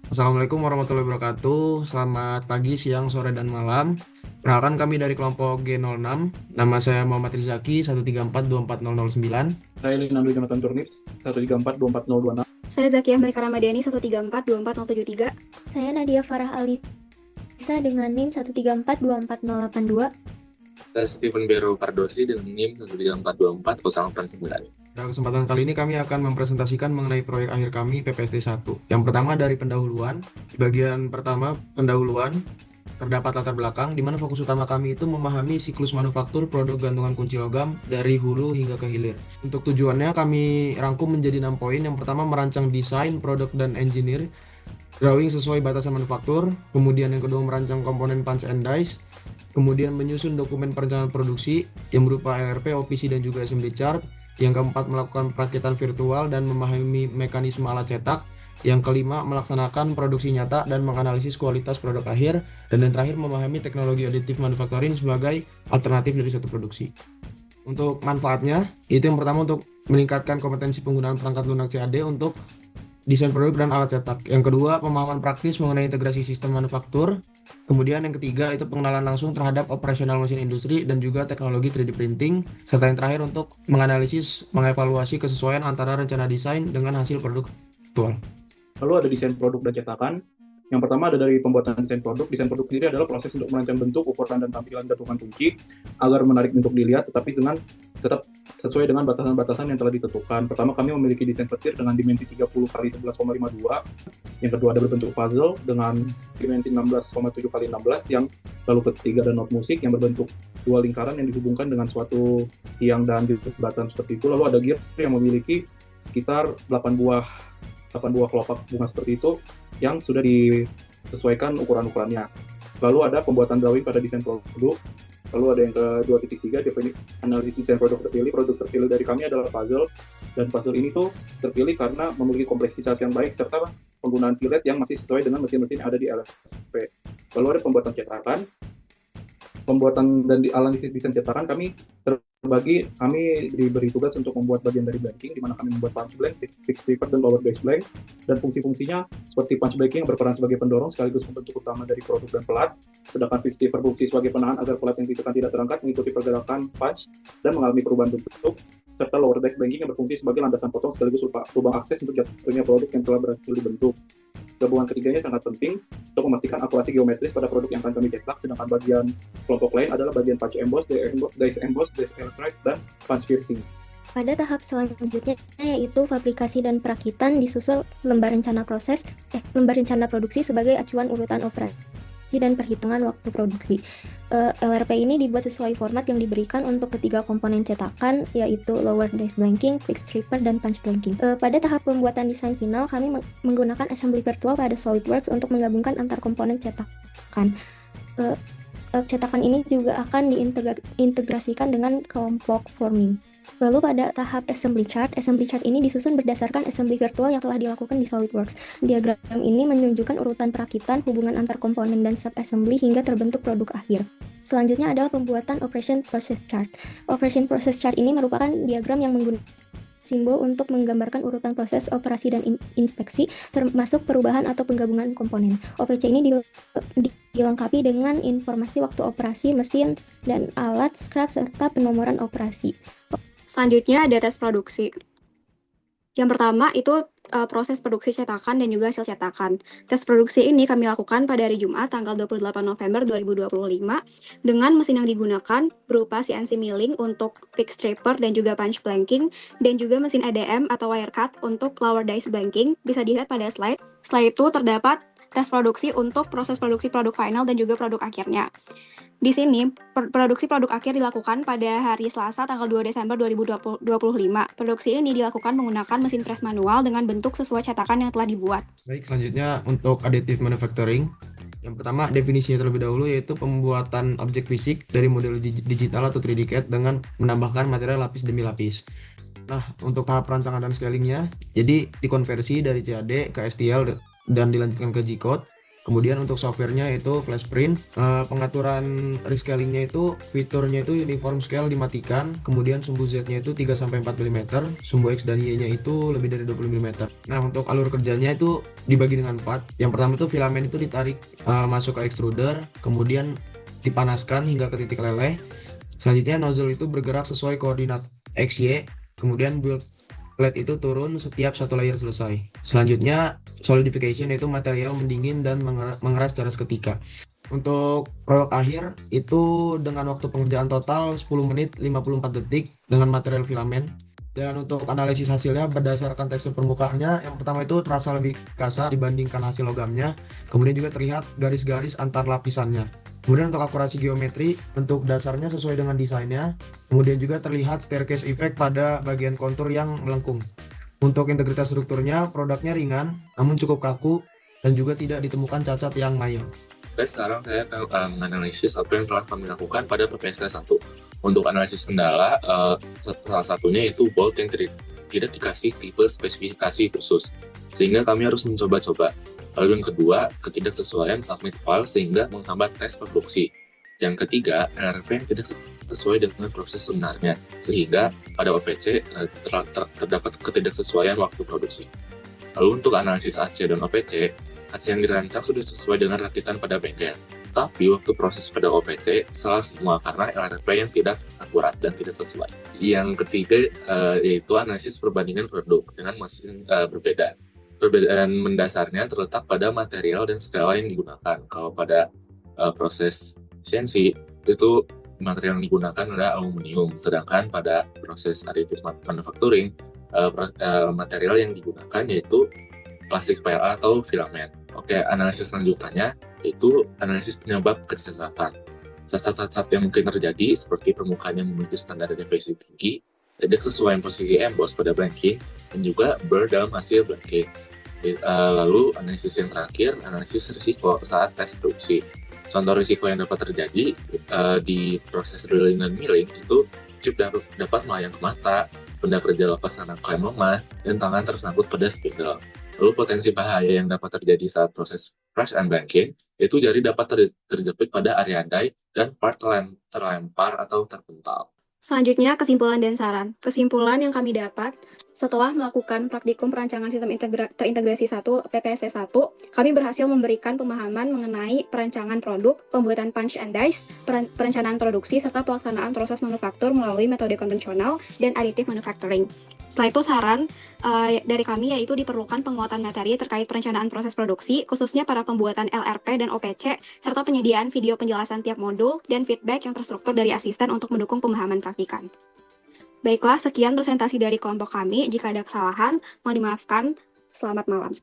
Assalamualaikum warahmatullahi wabarakatuh. Selamat pagi, siang, sore, dan malam. Perkenalkan kami dari kelompok G06. Nama saya Muhammad Rizaki, 134244009. Saya Linando Jonathan Turnip, 134-24026. Saya Zakiah Baikar Ramadhani 134-24073. Saya Nadia Farah Alisa dengan NIM 134-24082. Saya Stephen Bero Pardosi dengan NIM 1342409. Pada kesempatan kali ini kami akan mempresentasikan mengenai proyek akhir kami PPST 1. Yang pertama dari pendahuluan. Di bagian pertama pendahuluan terdapat latar belakang di mana fokus utama kami itu memahami siklus manufaktur produk gantungan kunci logam dari hulu hingga ke hilir. Untuk tujuannya kami rangkum menjadi 6 poin. Yang pertama merancang desain, produk, dan engineer drawing sesuai batasan manufaktur. Kemudian yang kedua merancang komponen punch and dice. Kemudian menyusun dokumen perencanaan produksi yang berupa LRP, OPC, dan juga assembly chart. Yang keempat melakukan perakitan virtual dan memahami mekanisme alat cetak. Yang kelima melaksanakan produksi nyata dan menganalisis kualitas produk akhir. Dan yang terakhir memahami teknologi additive manufacturing sebagai alternatif dari suatu produksi. Untuk manfaatnya, itu yang pertama untuk meningkatkan kompetensi penggunaan perangkat lunak CAD untuk desain produk dan alat cetak. Yang kedua, pemahaman praktis mengenai integrasi sistem manufaktur. Kemudian yang ketiga, itu pengenalan langsung terhadap operasional mesin industri dan juga teknologi 3D printing. Serta yang terakhir untuk menganalisis, mengevaluasi kesesuaian antara rencana desain dengan hasil produk aktual. Lalu ada desain produk dan cetakan. Yang pertama ada dari pembuatan desain produk. Desain produk sendiri adalah proses untuk merancang bentuk, ukuran, dan tampilan gantungan kunci agar menarik untuk dilihat, tetapi tetap sesuai dengan batasan-batasan yang telah ditentukan. Pertama, kami memiliki desain petir dengan dimensi 30 x 11,52. Yang kedua ada berbentuk puzzle dengan dimensi 16,7 x 16. Yang lalu ketiga ada not musik yang berbentuk dua lingkaran yang dihubungkan dengan suatu tiang dan jembatan seperti itu. Lalu ada gear yang memiliki sekitar 8 buah kelopak bunga seperti itu yang sudah disesuaikan ukuran-ukurannya. Lalu ada pembuatan drawing pada desain produk. Lalu ada yang ke 2.3, analisis desain produk terpilih. Produk terpilih dari kami adalah puzzle, dan puzzle ini tuh terpilih karena memiliki kompleksitas yang baik serta penggunaan fillet yang masih sesuai dengan mesin-mesin yang ada di LSP. Lalu ada pembuatan cetakan. Pembuatan dan analisis desain cetakan kami diberi tugas untuk membuat bagian dari blanking, di mana kami membuat punch blank, fixed stripper, dan lower base blank, dan fungsi-fungsinya seperti punch blanking yang berperan sebagai pendorong sekaligus pembentuk utama dari produk dan pelat, sedangkan fixed stripper fungsi sebagai penahan agar pelat yang ditekan tidak terangkat mengikuti pergerakan punch dan mengalami perubahan bentuk, serta lower base blanking yang berfungsi sebagai landasan potong sekaligus lubang akses untuk jatuhnya produk yang telah berhasil dibentuk. Gabungan ketiganya sangat penting untuk memastikan akurasi geometris pada produk yang akan kami cetak, sedangkan bagian kelompok lain adalah bagian punch emboss, dice emboss, dice electrite, dan punch piercing. Pada tahap selanjutnya yaitu fabrikasi dan perakitan disusul lembar rencana produksi sebagai acuan urutan operasi dan perhitungan waktu produksi. LRP ini dibuat sesuai format yang diberikan untuk ketiga komponen cetakan, yaitu lower dice blanking, fixed stripper, dan punch blanking. Pada tahap pembuatan desain final, kami menggunakan assembly virtual pada SolidWorks untuk menggabungkan antar komponen cetakan. Cetakan ini juga akan diintegrasikan dengan kelompok forming. Lalu pada tahap assembly chart ini disusun berdasarkan assembly virtual yang telah dilakukan di SolidWorks. Diagram ini menunjukkan urutan perakitan, hubungan antar komponen dan sub-assembly hingga terbentuk produk akhir. Selanjutnya adalah pembuatan operation process chart. Operation process chart ini merupakan diagram yang menggunakan simbol untuk menggambarkan urutan proses operasi dan inspeksi, termasuk perubahan atau penggabungan komponen. OPC ini dilengkapi dengan informasi waktu operasi mesin dan alat, scrap, serta penomoran operasi. Selanjutnya ada tes produksi. Yang pertama itu proses produksi cetakan dan juga hasil cetakan. Tes produksi ini kami lakukan pada hari Jumat tanggal 28 November 2025 dengan mesin yang digunakan berupa CNC milling untuk fixed stripper dan juga punch blanking, dan juga mesin EDM atau wire cut untuk lower dice blanking. Bisa dilihat pada slide. Setelah itu terdapat tes produksi untuk proses produksi produk final dan juga produk akhirnya. Di sini, produksi produk akhir dilakukan pada hari Selasa tanggal 2 Desember 2025. Produksi ini dilakukan menggunakan mesin press manual dengan bentuk sesuai cetakan yang telah dibuat. Baik, selanjutnya untuk additive manufacturing. Yang pertama, definisinya terlebih dahulu yaitu pembuatan objek fisik dari model digital atau 3D CAD dengan menambahkan material lapis demi lapis. Nah, untuk tahap perancangan dan scalingnya, jadi dikonversi dari CAD ke STL dan dilanjutkan ke G-code. Kemudian untuk softwarenya itu Flashprint. Pengaturan rescalingnya itu fiturnya itu uniform scale dimatikan, kemudian sumbu Z-nya itu 3-4 mm, sumbu X dan Y-nya itu lebih dari 20 mm. Nah, untuk alur kerjanya itu dibagi dengan 4. Yang pertama itu filamen itu ditarik masuk ke extruder, kemudian dipanaskan hingga ke titik leleh. Selanjutnya nozzle itu bergerak sesuai koordinat X, Y, kemudian build plate itu turun setiap satu layer selesai. Selanjutnya solidification, yaitu material mendingin dan mengeras secara seketika. Untuk produk akhir itu dengan waktu pengerjaan total 10 menit 54 detik dengan material filamen. Dan untuk analisis hasilnya berdasarkan tekstur permukaannya, yang pertama itu terasa lebih kasar dibandingkan hasil logamnya. Kemudian juga terlihat garis-garis antar lapisannya. Kemudian untuk akurasi geometri, bentuk dasarnya sesuai dengan desainnya. Kemudian juga terlihat staircase effect pada bagian kontur yang melengkung. Untuk integritas strukturnya, produknya ringan, namun cukup kaku, dan juga tidak ditemukan cacat yang mayor. Oke, sekarang saya akan menganalisis apa yang telah kami lakukan pada PPST 1. Untuk analisis kendala, salah satunya yaitu bolt yang tidak dikasih tipe spesifikasi khusus, sehingga kami harus mencoba-coba. Lalu yang kedua, ketidaksesuaian submit file sehingga menghambat tes produksi. Yang ketiga, LRP yang tidak sesuai dengan proses sebenarnya, sehingga pada OPC terdapat ketidaksesuaian waktu produksi. Lalu untuk analisis AC dan OPC, AC yang dirancang sudah sesuai dengan rakitan pada bengkel, tapi waktu proses pada OPC salah semua karena LRP yang tidak akurat dan tidak sesuai. Yang ketiga yaitu analisis perbandingan produk dengan mesin berbeda. Perbedaan mendasarnya terletak pada material dan skala yang digunakan. Kalau pada proses CNC itu material yang digunakan adalah aluminium, sedangkan pada proses additive manufacturing material yang digunakan yaitu plastik PLA atau filamen. Oke, analisis selanjutnya yaitu analisis penyebab kecacatan. Cacat-cacat yang mungkin terjadi seperti permukaan yang memiliki standar deviasi tinggi, tidak sesuai posisi emboss pada blanking, dan juga burr dalam hasil blanking. Lalu analisis yang terakhir, analisis risiko saat tes produksi. Contoh risiko yang dapat terjadi di proses drilling dan milling itu chip dapat melayang ke mata, benda kerja lepas karena klem lemah, dan tangan tersangkut pada spindle. Lalu potensi bahaya yang dapat terjadi saat proses crash and banking, itu jari dapat terjepit pada area die dan part terlempar atau terpental. Selanjutnya, kesimpulan dan saran. Kesimpulan yang kami dapat setelah melakukan praktikum perancangan sistem terintegrasi 1 PPST 1, kami berhasil memberikan pemahaman mengenai perancangan produk, pembuatan punch and dice, perencanaan produksi, serta pelaksanaan proses manufaktur melalui metode konvensional dan additive manufacturing. Setelah itu saran dari kami yaitu diperlukan penguatan materi terkait perencanaan proses produksi, khususnya pada pembuatan LRP dan OPC, serta penyediaan video penjelasan tiap modul dan feedback yang terstruktur dari asisten untuk mendukung pemahaman praktikan. Baiklah, sekian presentasi dari kelompok kami. Jika ada kesalahan, mohon dimaafkan. Selamat malam.